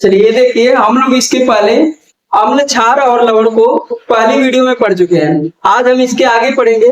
चलिए देखिए, हम लोग इसके पहले अम्ल क्षार और लवण को पहली वीडियो में पढ़ चुके हैं। आज हम इसके आगे पढ़ेंगे,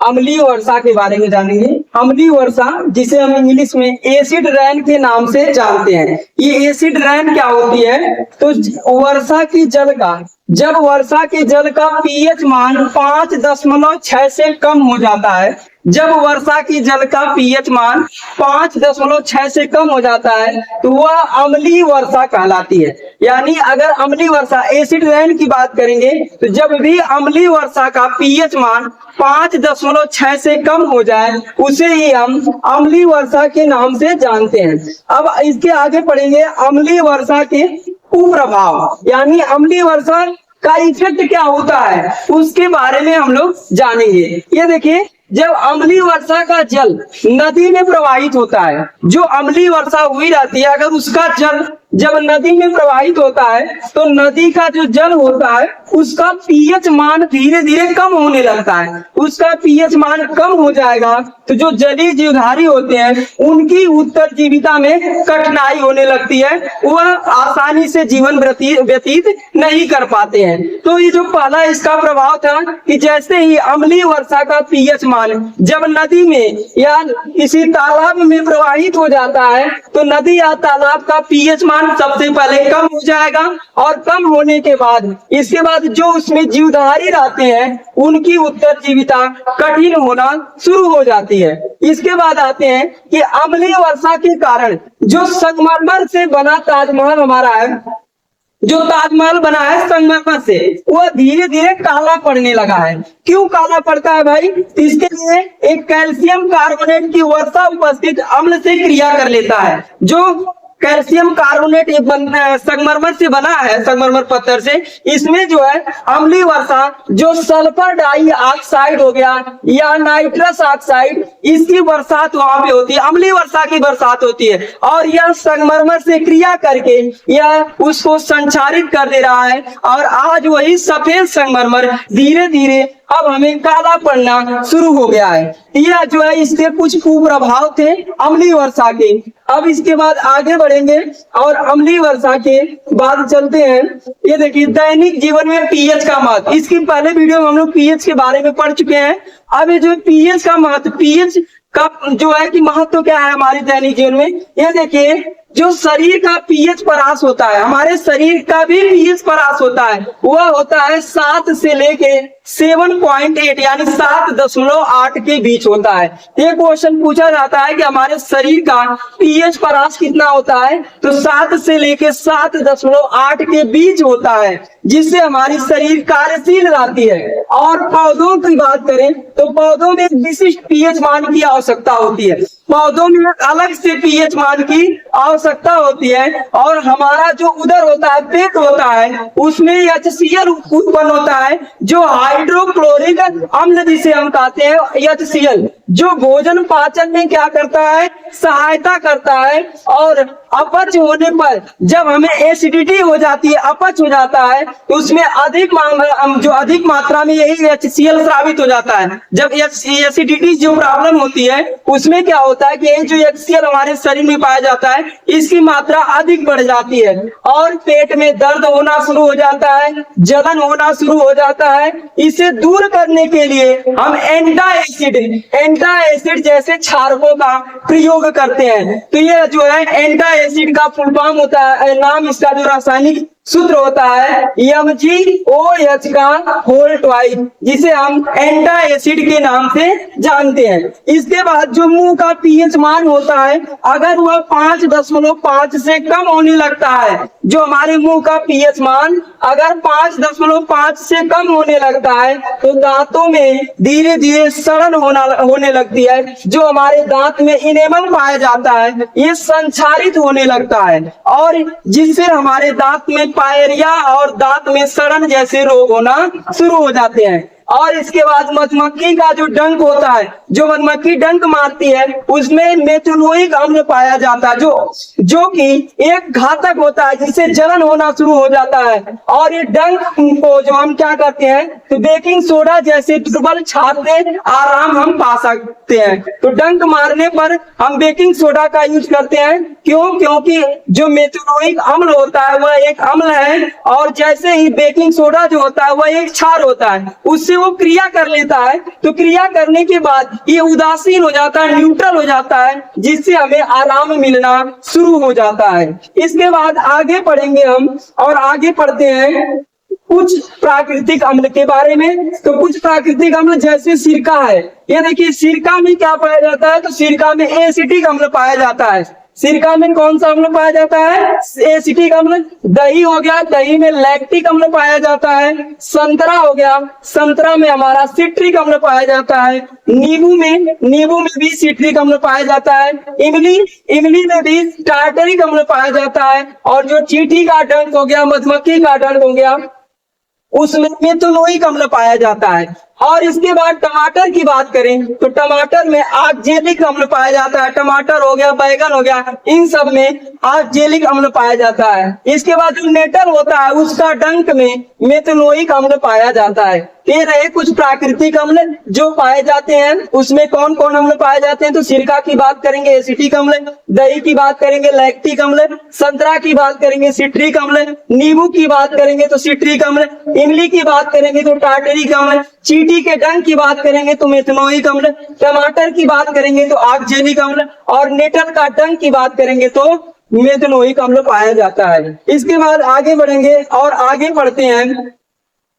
अम्लीय वर्षा के बारे में जानेंगे। अम्लीय वर्षा, जिसे हम इंग्लिश में एसिड रेन के नाम से जानते हैं। ये एसिड रेन क्या होती है? तो वर्षा की जल का, जब वर्षा के जल का पीएच मान 5.6 से कम हो जाता है, जब वर्षा की जल का पीएच मान 5.6 से कम हो जाता है तो वह अम्लीय वर्षा कहलाती है। यानी अगर अम्लीय वर्षा, एसिड रेन की बात करेंगे तो जब भी अम्लीय वर्षा का पीएच मान 5.6 से कम हो जाए उसे ही हम अम्लीय वर्षा के नाम से जानते हैं। अब इसके आगे पढ़ेंगे अम्लीय वर्षा के कुप्रभाव, यानी अम्लीय वर्षा का इफेक्ट क्या होता है उसके बारे में हम लोग जानेंगे। ये देखिए, जब अम्लीय वर्षा का जल नदी में प्रवाहित होता है, जो अम्लीय वर्षा हुई रहती है, अगर उसका जल जब नदी में प्रवाहित होता है तो नदी का जो जल होता है उसका पीएच मान धीरे धीरे कम होने लगता है। उसका पीएच मान कम हो जाएगा तो जो जलीय जीवधारी होते हैं उनकी उत्तरजीविता में कठिनाई होने लगती है, वह आसानी से जीवन व्यतीत नहीं कर पाते हैं। तो ये जो पहला इसका प्रभाव था कि जैसे ही अम्लीय वर्षा का पीएच मान जब नदी में या किसी तालाब में प्रवाहित हो जाता है तो नदी या तालाब का पीएच मान सबसे पहले कम हो जाएगा, और कम होने के बाद इसके बाद जो उसमें जीवधारी रहते हैं उनकी उत्तरजीविता कठिन होना शुरू हो जाती है। इसके बाद आते हैं कि अम्लीय वर्षा के कारण जो संगमरमर से बना ताजमहल हमारा है, जो ताजमहल बना है संगमरमर से, वह धीरे धीरे काला पड़ने लगा है। क्यों काला पड़ता है भाई? इसके लिए एक कैल्शियम कार्बोनेट की वर्षा उपस्थित अम्ल से क्रिया कर लेता है। जो कैल्शियम कार्बोनेट संगमरमर से बना है, संगमरमर पत्थर से, इसमें जो है अम्लीय वर्षा, जो सल्फर डाई ऑक्साइड हो गया या नाइट्रस ऑक्साइड, इसकी बरसात वहां पे होती है, अम्लीय वर्षा की बरसात होती है। और यह संगमरमर से क्रिया करके यह उसको संचारित कर दे रहा है, और आज वही सफेद संगमरमर धीरे धीरे अब हमें काला पड़ना शुरू हो गया है। यह जो है इसके कुछ कुप्रभाव थे अम्लीय वर्षा के। अब इसके बाद आगे बढ़ेंगे और अम्लीय वर्षा के बाद चलते हैं। ये देखिए, दैनिक जीवन में पीएच का महत्व, इसकी पहले वीडियो में हम लोग पीएच के बारे में पढ़ चुके हैं। अब ये जो पीएच का महत्व, पीएच का जो है कि महत्व क्या है हमारे दैनिक जीवन में, ये देखिए, जो शरीर का पीएच परास होता है, हमारे शरीर का भी पीएच परास होता है, वह होता है 7 से लेके 7.8 यानी 7.8 के बीच होता है। ये क्वेश्चन पूछा जाता है कि हमारे शरीर का पीएच परास कितना होता है, तो 7 से लेके 7.8 के बीच होता है, जिससे हमारी शरीर कार्यशील रहती है। और पौधों की बात करें तो पौधों में विशिष्ट पीएच मान की आवश्यकता होती है, पौधों में अलग से पीएच मान की आवश्यकता होती है। और हमारा जो उदर होता है, पेट होता है, उसमें HCl उत्पन्न होता है, जो हाइड्रोक्लोरिक अम्ल जिसे हम कहते हैं HCl, जो भोजन पाचन में क्या करता है, सहायता करता है। और अपच होने पर जब हमें एसिडिटी हो जाती है, अपच हो जाता है, तो उसमें अधिक मात्रा में यही HCl स्रावित हो जाता है। जब एसिडिटी जो प्रॉब्लम होती है उसमें क्या होता है कि ये जो HCl हमारे शरीर में पाया जाता है इसकी मात्रा अधिक बढ़ जाती है, और पेट में दर्द होना शुरू हो जाता है, जलन होना शुरू हो जाता है। इसे दूर करने के लिए हम एंटा एसिड जैसे क्षारकों का प्रयोग करते हैं। तो ये जो है एंटा एसिड का फुल फॉर्म होता है, नाम इसका जो रासायनिक सूत्र होता है MgOH का होल ट्वाइस, जिसे हम एंटा एसिड के नाम से जानते हैं। इसके बाद जो मुंह का पीएच मान होता है, अगर वह 5.5 से कम होने लगता है, जो हमारे मुंह का पीएच मान अगर 5.5 से कम होने लगता है तो दांतों में धीरे धीरे सड़न होने लगती है। जो हमारे दांत में इनेमल पाया जाता है ये संचारित होने लगता है, और जिससे हमारे दांत में पायरिया और दांत में सड़न जैसे रोग होना शुरू हो जाते हैं। और इसके बाद मधुमक्खी का जो डंक होता है, जो मधुमक्खी डंक मारती है, उसमें मेथनोइक अम्ल पाया जाता है, जो कि एक घातक होता है, जिससे जलन होना शुरू हो जाता है। और ये डंक को जो हम क्या करते हैं, तो बेकिंग सोडा जैसे दुर्बल छाप से आराम हम पा सकते हैं। तो डंक मारने पर हम बेकिंग सोडा का यूज करते हैं। क्यों? क्योंकि जो मेथनोइक अम्ल होता है वह एक अम्ल है, और जैसे ही बेकिंग सोडा जो होता है वह एक क्षार होता है, उससे वो क्रिया कर लेता है। तो क्रिया करने के बाद ये उदासीन हो जाता है, न्यूट्रल हो जाता है, जिससे हमें आराम मिलना शुरू हो जाता है। इसके बाद आगे पढ़ेंगे हम, और आगे पढ़ते हैं कुछ प्राकृतिक अम्ल के बारे में। तो कुछ प्राकृतिक अम्ल जैसे सिरका है, ये देखिए सिरका में क्या पाया जाता है, तो सिरका में एसिटिक अम्ल पाया जाता है। सिरका में कौन सा अम्ल पाया जाता है? एसिटिक अम्ल। दही हो गया, दही में लैक्टिक अम्ल पाया जाता है। संतरा हो गया, संतरा में हमारा सिट्रिक अम्ल पाया जाता है। नींबू में भी सिट्रिक अम्ल पाया जाता है। इमली में भी टार्टरिक अम्ल पाया जाता है। और जो चींटी का डंक हो गया, मधुमक्खी का डंक हो गया, उसमें मेथनोइक अम्ल पाया जाता है। और इसके बाद टमाटर की बात करें तो टमाटर में ऑक्जेलिक अम्ल पाया जाता है। टमाटर हो गया, बैगन हो गया, इन सब में ऑक्जेलिक अम्ल पाया जाता है। इसके बाद जो नेटर होता है उसका डंक में मेथनोइक अम्ल पाया जाता है। ये रहे कुछ प्राकृतिक अम्ल जो पाए जाते हैं। उसमें कौन कौन अम्ल पाए जाते हैं, तो सिरका की बात करेंगे एसिटिक अम्ल, दही की बात करेंगे लैक्टिक अम्ल, संतरा की बात करेंगे सिट्रिक अम्ल, नींबू की बात करेंगे तो सिट्रिक अम्ल, इमली की बात करेंगे तो टार्टरिक अम्ल, चींटी के डंक की बात करेंगे तो मेथनोइक अम्ल, टमाटर की बात करेंगे तो ऑक्जेलिक अम्ल, और नेटर का डंक की बात करेंगे तो मेथनोइक अम्ल पाया जाता है। इसके बाद आगे बढ़ेंगे और आगे बढ़ते हैं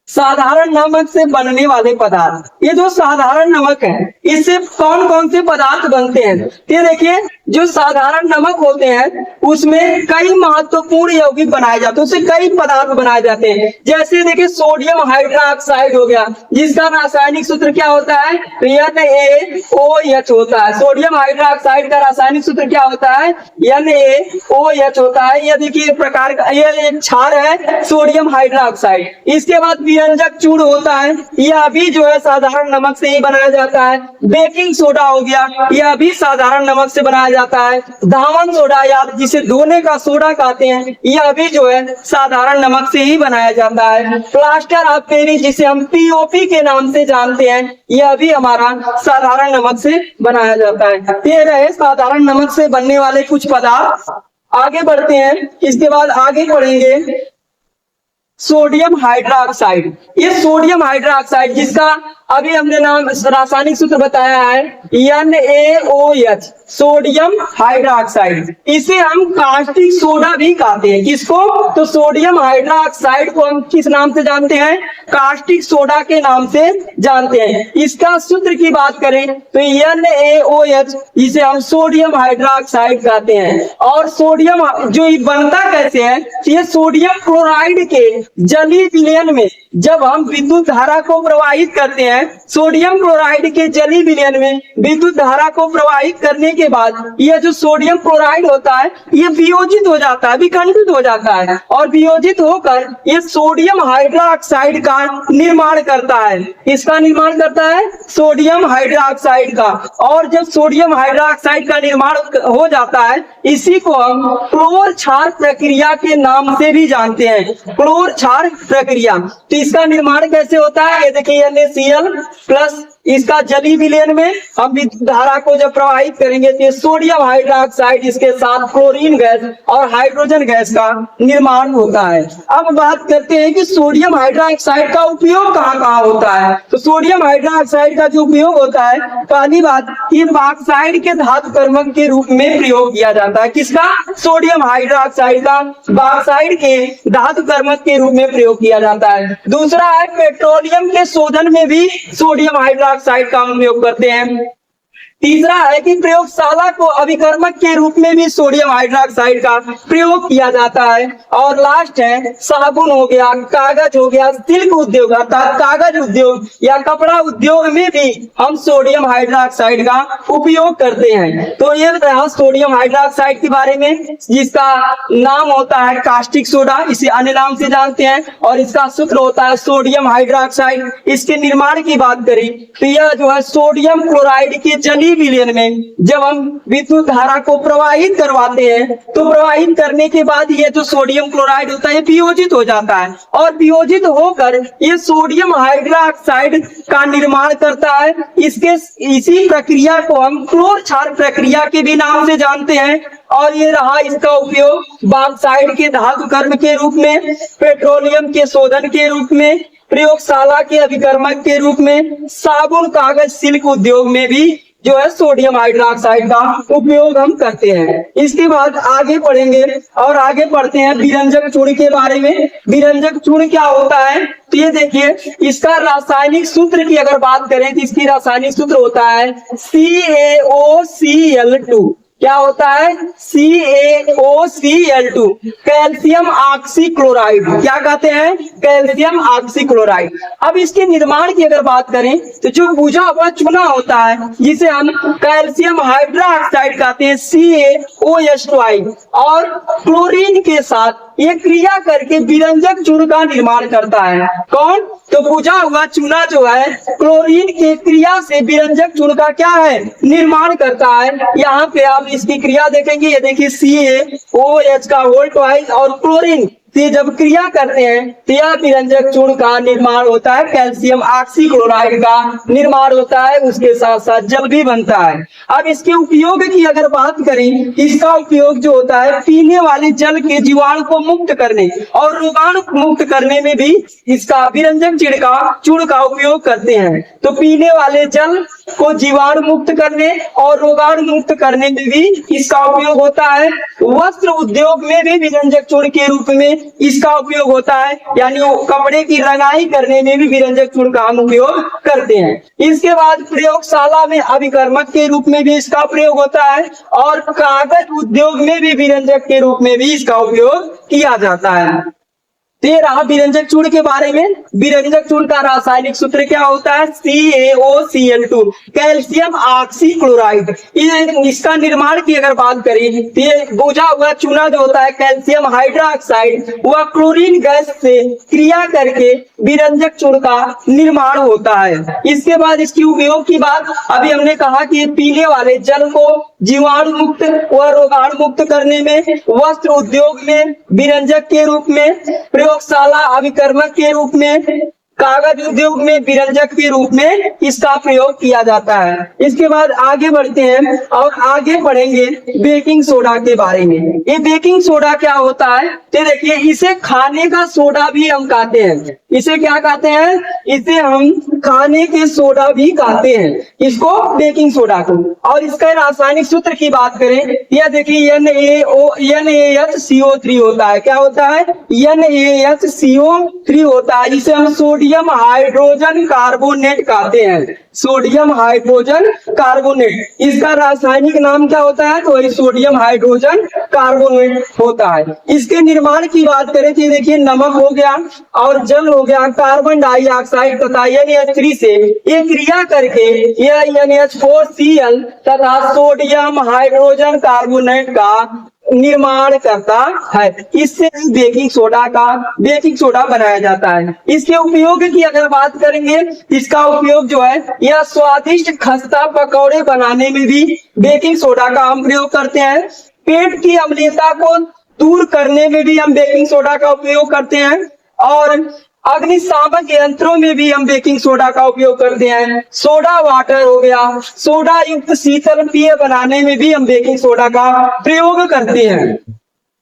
साधारण नमक से बनने वाले पदार्थ। ये जो साधारण नमक है, इससे कौन कौन से पदार्थ बनते हैं? ये देखिए, जो साधारण नमक होते हैं उसमें कई महत्वपूर्ण यौगिक बनाए जाते हैं, उससे कई पदार्थ बनाए जाते हैं। जैसे देखिए सोडियम हाइड्रोक्साइड हो गया, जिसका रासायनिक सूत्र क्या होता है, NaOH होता है। सोडियम हाइड्रोक्साइड का रासायनिक सूत्र क्या होता है, NaOH होता है। ये देखिए प्रकार का ये एक क्षार है सोडियम हाइड्रोक्साइड। इसके बाद व्यंजक चूर्ण होता है, यह भी जो है साधारण नमक से ही बनाया जाता है। बेकिंग सोडा हो गया, यह भी साधारण नमक से बनाया जाता है। धावन सोडा या जिसे धोने का सोडा कहते हैं, यह भी जो है साधारण नमक से ही बनाया जाता है। प्लास्टर ऑफ पेरिस जिसे हम POP के नाम से जानते हैं, यह भी हमारा साधारण नमक से बनाया जाता है। ये रहे साधारण नमक से बनने वाले कुछ पदार्थ। आगे बढ़ते हैं, इसके बाद आगे पढ़ेंगे सोडियम हाइड्रोक्साइड। ये सोडियम हाइड्रोक्साइड जिसका अभी हमने नाम रासायनिक सूत्र बताया है NaOH, सोडियम हाइड्रोक्साइड। इसे हम कास्टिक सोडा भी कहते हैं। किसको? तो सोडियम हाइड्रोक्साइड को हम किस नाम से जानते हैं, कास्टिक सोडा के नाम से जानते हैं। इसका सूत्र की बात करें तो NaOH, इसे हम सोडियम हाइड्रोक्साइड कहते हैं। और सोडियम जो बनता कैसे है, ये सोडियम क्लोराइड के जलीय विलयन में जब हम विद्युत धारा को प्रवाहित करते हैं, सोडियम क्लोराइड के जलीय विलयन में विद्युत धारा को प्रवाहित करने के बाद यह जो सोडियम क्लोराइड होता है ये वियोजित हो जाता है, विखंडित हो जाता है, और वियोजित होकर ये सोडियम हाइड्रोक्साइड का निर्माण करता है। इसका निर्माण करता है सोडियम हाइड्रोक्साइड का। और जब सोडियम हाइड्रोक्साइड का निर्माण हो जाता है, इसी को हम क्लोर क्षार प्रक्रिया के नाम से भी जानते हैं, क्लोर क्षार प्रक्रिया। तो इसका निर्माण कैसे होता है, ये देखिए NaCl प्लस इसका जलीय विलयन में हम विद्युत धारा को जब प्रवाहित करेंगे तो सोडियम हाइड्रोक्साइड इसके साथ क्लोरीन गैस और हाइड्रोजन गैस का निर्माण होता है। अब बात करते हैं कि सोडियम हाइड्रोक्साइड का उपयोग कहाँ कहाँ होता है। तो सोडियम हाइड्रोक्साइड का जो उपयोग होता है, पहली बात ये बॉक्साइड के धातु कर्मक के रूप में प्रयोग किया जाता है। किसका? सोडियम हाइड्रोक्साइड का बॉक्साइड के धातु कर्मक के रूप में प्रयोग किया जाता है। दूसरा है पेट्रोलियम के शोधन में भी सोडियम हाइड्रोक्साइड का हम उपयोग करते हैं। तीसरा है कि प्रयोगशाला को अभिकर्मक के रूप में भी सोडियम हाइड्रोक्साइड का प्रयोग किया जाता है। और लास्ट है साबुन हो गया, कागज हो गया, सिल्क उद्योग अर्थात कागज उद्योग या कपड़ा उद्योग में भी हम सोडियम हाइड्रोक्साइड का उपयोग करते हैं। तो ये रहा सोडियम हाइड्रोक्साइड के बारे में, जिसका नाम होता है कास्टिक सोडा, इसे अन्य नाम से जानते हैं, और इसका सूत्र होता है सोडियम हाइड्रोक्साइड। इसके निर्माण की बात करें तो यह जो है सोडियम क्लोराइड के जलीय विलयन में जब हम विद्युत धारा को प्रवाहित करवाते हैं तो प्रवाहित करने के बाद ये जो सोडियम क्लोराइड होता है वियोजित हो जाता है, और वियोजित होकर ये सोडियम हाइड्रोक्साइड का निर्माण करता है। इसी प्रक्रिया को हम क्लोर क्षार प्रक्रिया के भी नाम से जानते हैं। और ये रहा इसका उपयोग बॉक्साइड के धातु कर्म के रूप में, पेट्रोलियम के शोधन के रूप में, प्रयोगशाला के अभिकर्मक के रूप में, साबुन कागज सिल्क उद्योग में भी जो है सोडियम हाइड्रोक्साइड का उपयोग हम करते हैं। इसके बाद आगे पढ़ेंगे और आगे पढ़ते हैं विरंजक चूर्ण के बारे में। विरंजक चूर्ण क्या होता है तो ये देखिए, इसका रासायनिक सूत्र की अगर बात करें तो इसकी रासायनिक सूत्र होता है CaOCl2। क्या होता है CaOCl2, कैल्शियम ऑक्सीक्लोराइड। क्या कहते हैं? Calcium oxychloride. अब इसके निर्माण की अगर बात करें तो जो बुझा हुआ चूना होता है जिसे हम कैल्शियम हाइड्रोक्साइड कहते हैं CaOH2I, और क्लोरीन के साथ ये क्रिया करके विरंजक चूर्ण का निर्माण करता है। कौन? तो बुझा हुआ चूना जो है क्लोरीन के क्रिया से विरंजक चूर्ण का क्या है? निर्माण करता है। यहाँ पे आप इसकी क्रिया देखेंगे, ये देखिए CaOH का होल ट्वाइस और क्लोरीन से जब क्रिया करते हैं तो यह विरंजक चूर्ण का निर्माण होता है, कैल्शियम ऑक्सीक्लोराइड का निर्माण होता है, उसके साथ साथ जल भी बनता है। अब इसके उपयोग की अगर बात करें, इसका उपयोग जो होता है पीने वाले जल के जीवाणु को मुक्त करने और रोगाणु मुक्त करने में भी इसका विरंजक चूर्ण का उपयोग करते हैं। तो पीने वाले जल को जीवाणु मुक्त करने और रोगाणु मुक्त करने में भी इसका उपयोग होता है। वस्त्र उद्योग में भी विरंजक चूर्ण के रूप में इसका उपयोग होता है, यानी कपड़े की रंगाई करने में भी विरंजक चूर्ण का हम उपयोग करते हैं। इसके बाद प्रयोगशाला में अभिकर्मक के रूप में भी इसका प्रयोग होता है, और कागज उद्योग में भी विरंजक के रूप में भी इसका उपयोग किया जाता है। रहा विरंजक चूर्ण के बारे में। विरंजक चूर्ण का रासायनिक सूत्र क्या होता है? CaOCl2, calcium oxychloride. इसका निर्माण की अगर बात करें तो ये बुझा हुआ चूना जो होता है कैल्शियम हाइड्रोक्साइड, वह क्लोरीन गैस से क्रिया करके विरंजक चूर्ण का निर्माण होता है। इसके बाद इसकी उपयोग की बात, अभी हमने कहा कि पीने वाले जल को जीवाणु मुक्त व रोगाणु मुक्त करने में, वस्त्र उद्योग में विरंजक के रूप में, प्रयोगशाला अभिकर्मक के रूप में, कागज उद्योग में विरंजक के रूप में इसका प्रयोग किया जाता है। इसके बाद आगे बढ़ते हैं और आगे पढ़ेंगे बेकिंग सोडा के बारे में। ये बेकिंग सोडा क्या होता है तो देखिए, इसे खाने का सोडा भी हम कहते हैं। इसे क्या कहते हैं? इसे हम खाने के सोडा भी कहते हैं, इसको बेकिंग सोडा को। और इसका रासायनिक सूत्र की बात करें, यह देखिए NaHCO3 होता है। क्या होता है? NaHCO3 होता है। इसे हम सोडियम हाइड्रोजन कार्बोनेट कहते हैं, सोडियम हाइड्रोजन कार्बोनेट। इसका रासायनिक नाम क्या होता है? तो सोडियम हाइड्रोजन कार्बोनेट होता है। इसके निर्माण की बात करें तो देखिए, नमक हो गया और जल हो गया, कार्बन डाइऑक्साइड तथा NH3 से ये क्रिया करके यह NH4Cl तथा सोडियम हाइड्रोजन कार्बोनेट का निर्माण करता है। इससे बेकिंग सोडा बनाया जाता है। इसके उपयोग की अगर बात करेंगे, इसका उपयोग जो है यह स्वादिष्ट खस्ता पकौड़े बनाने में भी बेकिंग सोडा का हम प्रयोग करते हैं। पेट की अम्लता को दूर करने में भी हम बेकिंग सोडा का उपयोग करते हैं, और अग्निशामक यंत्रों में भी हम बेकिंग सोडा का उपयोग करते हैं। सोडा वाटर हो गया, सोडा युक्त शीतल पेय बनाने में भी हम बेकिंग सोडा का प्रयोग करते हैं।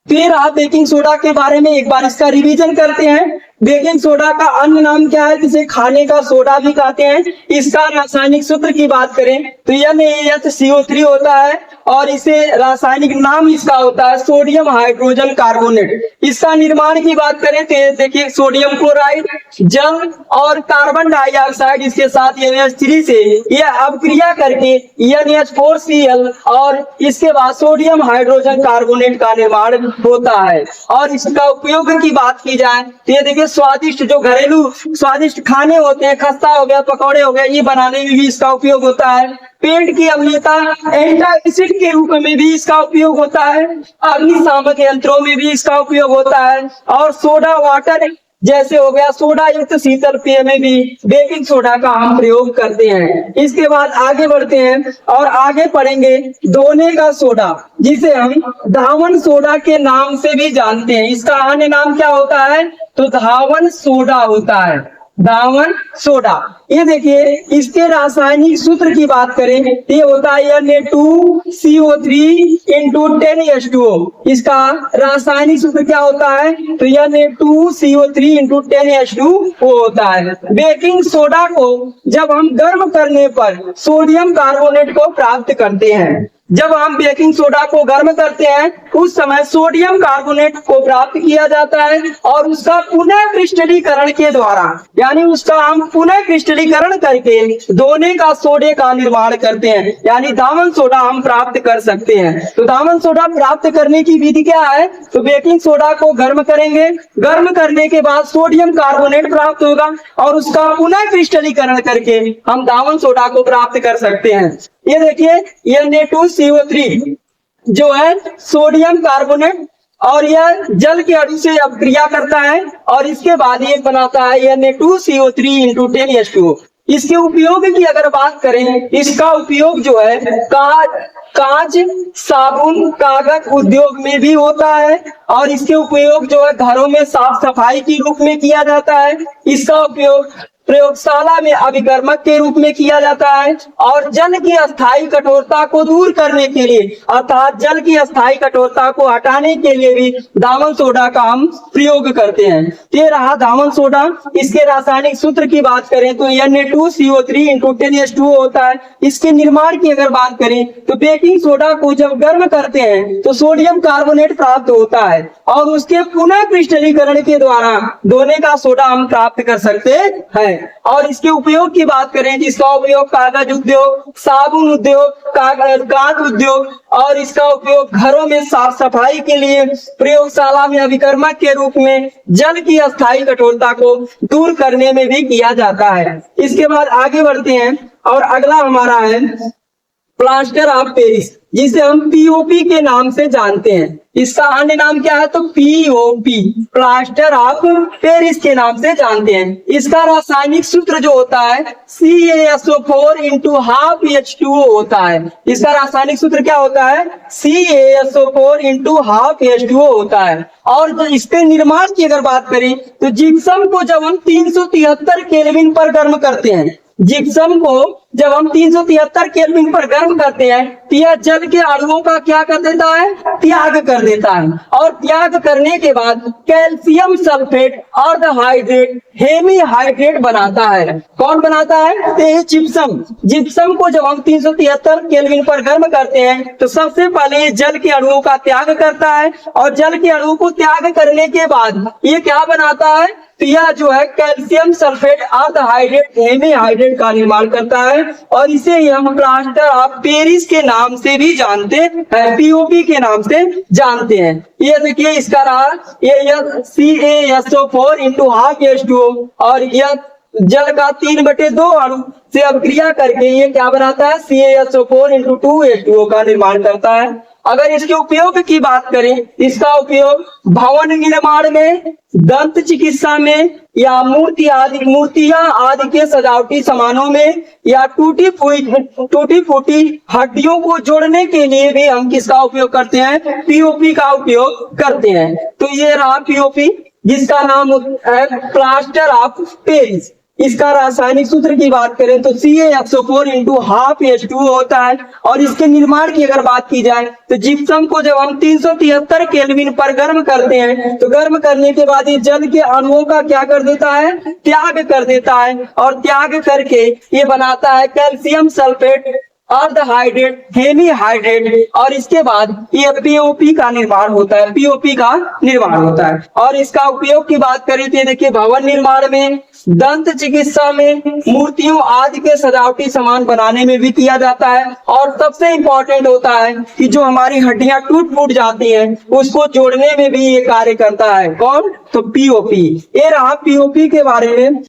फिर आप बेकिंग सोडा के बारे में एक बार इसका रिवीजन करते हैं। बेकिंग सोडा का अन्य नाम क्या है, जिसे खाने का सोडा भी कहते हैं। इसका रासायनिक सूत्र की बात करें तो NaHCO3 होता है और इसे रासायनिक नाम इसका होता है सोडियम हाइड्रोजन कार्बोनेट। इसका निर्माण की बात करें तो देखिए सोडियम क्लोराइड, जल और कार्बन डाइऑक्साइड इसके साथ NH3 से यह अपक्रिया करके NH4Cl और इसके बाद सोडियम हाइड्रोजन कार्बोनेट का निर्माण होता है। और इसका उपयोग की बात की जाए तो ये देखिए स्वादिष्ट जो घरेलू स्वादिष्ट खाने होते हैं, खस्ता हो गया, पकौड़े हो गए, ये बनाने में भी इसका उपयोग होता है। पेट की अम्लता एंटासिड के रूप में भी इसका उपयोग होता है। अग्निशामक यंत्रों में भी इसका उपयोग होता है और सोडा वाटर जैसे हो गया सोडा युक्त शीतल पेय में भी बेकिंग सोडा का हम प्रयोग करते हैं। इसके बाद आगे बढ़ते हैं और आगे पढ़ेंगे दोने का सोडा, जिसे हम धावन सोडा के नाम से भी जानते हैं। इसका अन्य नाम क्या होता है तो धावन सोडा होता है, धावन सोडा। ये देखिए इसके रासायनिक सूत्र की बात करें तो ये होता है Na2CO3 इंटू 10H2O। इसका रासायनिक सूत्र क्या होता है तो Na2CO3 इंटू 10H2O होता है। बेकिंग सोडा को जब हम गर्म करने पर सोडियम कार्बोनेट को प्राप्त करते हैं, जब हम बेकिंग सोडा को गर्म करते हैं उस समय सोडियम कार्बोनेट को प्राप्त किया जाता है और उसका पुनः क्रिस्टलीकरण के द्वारा यानी उसका हम पुनः क्रिस्टलीकरण करके दोने का सोडे का निर्माण करते हैं, यानी दामन सोडा हम प्राप्त कर सकते हैं। तो दामन सोडा प्राप्त करने की विधि क्या है तो बेकिंग सोडा को गर्म करेंगे, गर्म करने के बाद सोडियम कार्बोनेट प्राप्त होगा और उसका पुनः क्रिस्टलीकरण करके हम दामन सोडा को प्राप्त कर सकते हैं। ये देखिए Na2CO3 जो है सोडियम कार्बोनेट और यह जल के अणु से अपक्रिया करता है और इसके बाद ये बनाता है Na2CO3 इंटू 10H2O। इसके उपयोग की अगर बात करें, इसका उपयोग जो है कांच, साबुन, कागज उद्योग में भी होता है और इसके उपयोग जो है घरों में साफ सफाई के रूप में किया जाता है। इसका उपयोग प्रयोगशाला में अभिकर्मक के रूप में किया जाता है और जल की अस्थायी कठोरता को दूर करने के लिए अर्थात जल की अस्थायी कठोरता को हटाने के लिए भी दामन सोडा का हम प्रयोग करते हैं। ये रहा दामन सोडा। इसके रासायनिक सूत्र की बात करें तो Na2CO3 इंटू 10H2O होता है। इसके निर्माण की अगर बात करें तो बेकिंग सोडा को जब गर्म करते हैं तो सोडियम कार्बोनेट प्राप्त होता है और उसके पुनः क्रिस्टलीकरण के द्वारा दोने का सोडा हम प्राप्त कर सकते हैं। और इसके उपयोग की बात करें जिसका उपयोग कागज उद्योग, साबुन उद्योग, कांच उद्योग और इसका उपयोग घरों में साफ सफाई के लिए, प्रयोगशाला में अभिकर्मक के रूप में जल की अस्थायी कठोरता को दूर करने में भी किया जाता है। इसके बाद आगे बढ़ते हैं और अगला हमारा है प्लास्टर ऑफ पेरिस, जिसे हम पीओपी के नाम से जानते हैं। इसका अन्य नाम क्या है तो पीओपी, प्लास्टर ऑफ पेरिस के नाम से जानते हैं। इसका रासायनिक सूत्र जो होता है CaSO4 इंटू हाफ H2O होता है। इसका रासायनिक सूत्र क्या होता है CaSO4 इंटू हाफ H2O होता है। और इसके निर्माण की अगर बात करें तो जिप्सम को जब हम 373 केल्विन पर गर्म करते हैं, जिप्सम को जब हम 373 केल्विन पर गर्म करते हैं तो यह जल के अणुओं का क्या कर देता है त्याग कर देता है और त्याग करने के बाद कैल्शियम सल्फेट अर्धहाइड्रेट हेमी हाइड्रेट बनाता है। कौन बनाता है तो ये जिप्सम। जिप्सम को जब हम 373 केल्विन पर गर्म करते हैं तो सबसे पहले ये जल के अणुओं का त्याग करता है और जल के अणुओं को त्याग करने के बाद ये क्या बनाता है तो यह जो है कैल्शियम सल्फेट अर्धहाइड्रेट हेमी हाइड्रेट का निर्माण करता है और इसे ही हम प्लास्टर ऑफ पेरिस के नाम से भी जानते हैं, पीओपी के नाम से जानते हैं। ये देखिए इसका रहा ये CaSO4 इंटू हाफ H2O और यह जल का 3/2 अणु से अपक्रिया करके ये क्या बनाता है CaSO4 इंटू 2H2O का निर्माण करता है। अगर इसके उपयोग की बात करें, इसका उपयोग भवन निर्माण में, दंत चिकित्सा में या मूर्तियां आदि के सजावटी सामानों में या टूटी फूटी हड्डियों को जोड़ने के लिए भी हम किसका उपयोग करते हैं पीओपी का उपयोग करते हैं। तो ये रहा पीओपी जिसका नाम है प्लास्टर ऑफ पेरिस। इसका रासायनिक सूत्र की बात करें तो CaSO4 इंटू हाफ H2O होता है। और इसके निर्माण की अगर बात की जाए तो जिप्सम को जब हम 373 केल्विन पर गर्म करते हैं तो गर्म करने के बाद ये जल के अणुओं का क्या कर देता है, त्याग कर देता है, और त्याग करके ये बनाता है कैल्शियम सल्फेट, अर्धहाइड्रेट, हेमीहाइड्रेट, और इसके बाद ये पीओपी का निर्माण होता है, पीओपी का निर्माण होता है। और इसका उपयोग की बात करें तो ये देखिए भवन निर्माण में, दंत चिकित्सा में, मूर्तियों आदि के सजावटी सामान बनाने में भी किया जाता है। और सबसे इंपॉर्टेंट होता है कि जो हमारी हड्डियां टूट फूट जाती हैं उसको जोड़ने में भी ये कार्य करता है। कौन? तो पीओपी। ये रहा पीओपी के बारे में।